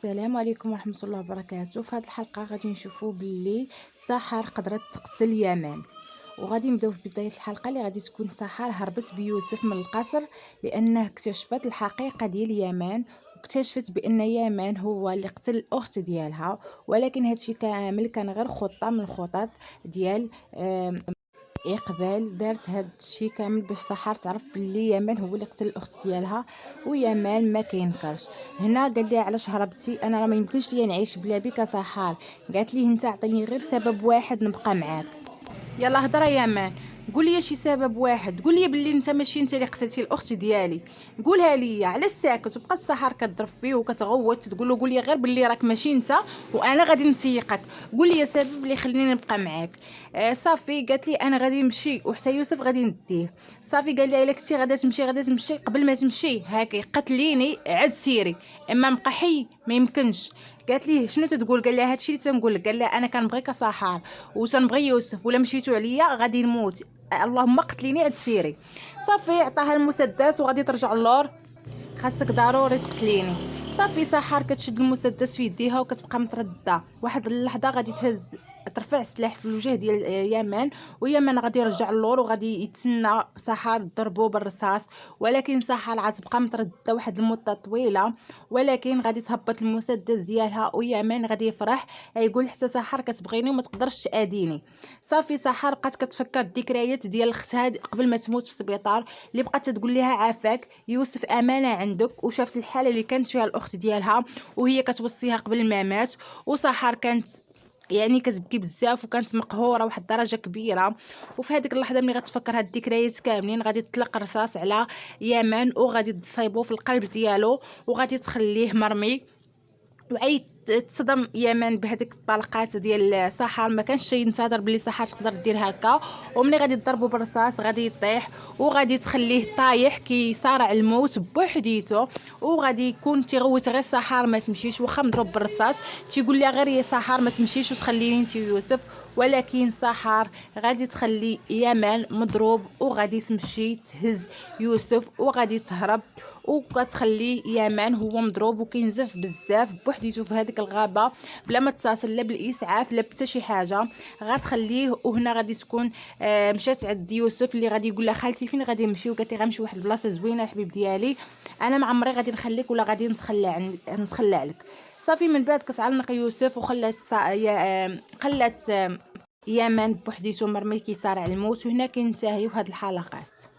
السلام عليكم ورحمة الله وبركاته. في هذه الحلقة غادي نشوفوا باللي سحر قدرت تقتل يامان، وغادي نبداو في بداية الحلقة اللي غادي تكون سحر هربت بيوسف من القصر لأنه اكتشفت الحقيقة ديال يامان، واكتشفت بأن يامان هو اللي قتل الأخت ديالها، ولكن هادشي كامل كان غير خطة من الخطط ديال اقبال. دارت هاد الشيء كامل باش سحر تعرف بلي يامان هو اللي قتل الاخت ديالها، ويامان ما كينكرش. هنا قال لها علاش هربتي؟ انا راه ما يمكنش ليا نعيش بلا بك سحر. قالت لي انت عطيني غير سبب واحد نبقى معاك. يلا هضره يامان، قول لي شي سبب واحد، قول لي بلي انت ماشي انت اللي قتلتي الاخت ديالي، قولها لي. علاش ساكت؟ وبقات سحر كتضرب فيه وكتغوت تقول له قول لي غير بلي راك ماشي انت وانا غادي نتيقك، قول لي السبب اللي يخليني نبقى معاك. صافي قالت لي انا غادي نمشي وحتى يوسف غادي نديه. صافي قال لها الا كنتي غادا تمشي قبل ما تمشي هاكي قتليني عاد سيري، اما نبقى حي ما يمكنش. قالت ليه شنو تتقول؟ قال لها هادشي اللي تنقول لك. قال لها انا كنبغيك سحر وتنبغي يوسف، ولا مشيتو عليا غادي نموت، اللهم قتليني عاد سيري. صافي عطاها المسدس وغادي ترجع اللور، خاصك ضروري تقتليني. صافي سحر كتشد المسدس في يديها وكتبقى متردده. واحد اللحظه غادي ترفع السلاح في الوجه ديال يامان، ويامان غادي يرجع اللور وغادي يتسنى سحر ضربو بالرصاص، ولكن سحر عاد تبقى متردده واحد المده طويله، ولكن غادي تهبط المسدس ديالها ويامان غادي يفرح يقول حتى سحر كتبغيني وما تقدرش تاديني. صافي سحر بقات كتفكر الذكريات ديال اختها قبل ما تموت في السبيطار، اللي بقات تقول لها عافاك يوسف امانه عندك، وشافت الحاله اللي كانت فيها الاخت ديالها وهي كتوصيها قبل ما مات. وسحر كانت يعني كتبكي بزاف وكانت مقهوره واحد الدرجه كبيره. وفي هذيك اللحظه ملي غتفكر هاد الذكريات كاملين غادي تطلق رصاص على يامان وغادي تصايبو في القلب ديالو وغادي تخليه مرمي. وعيت تصدم يامان بهذيك الطلقات ديال سحر، ما كانش ينتظر بلي سحر تقدر دير هكا، وملي غادي تضربو بالرصاص غادي يطيح وغادي تخليه طايح كيصارع الموت بوحديته. وغادي يكون تيغوت غير سحر ما تمشيش، واخا مضروب بالرصاص تيقول لها غير يا سحر ما تمشيش وتخليني انت يوسف، ولكن سحر غادي تخلي يامان مضروب وغادي تمشي تهز يوسف وغادي تهرب، وكتخلي يامان هو مضروب وكينزف بزاف بوحديته في هذيك الغابه بلا ما اتصل لا بالاسعاف لا حتى شي حاجه. غتخليه وهنا غادي تكون مشات عند يوسف اللي غادي يقول لها خالتي فين غادي نمشي؟ وقالت لي غنمشي لواحد البلاصه زوينه الحبيب ديالي، انا ما عمري غادي نخليك ولا غادي نتخلى عليك. صافي من بعد كتعلق يوسف وخلات خلات يامان بوحديته مرمي كيصارع الموت. وهنا كينتهيو هاد الحلقات.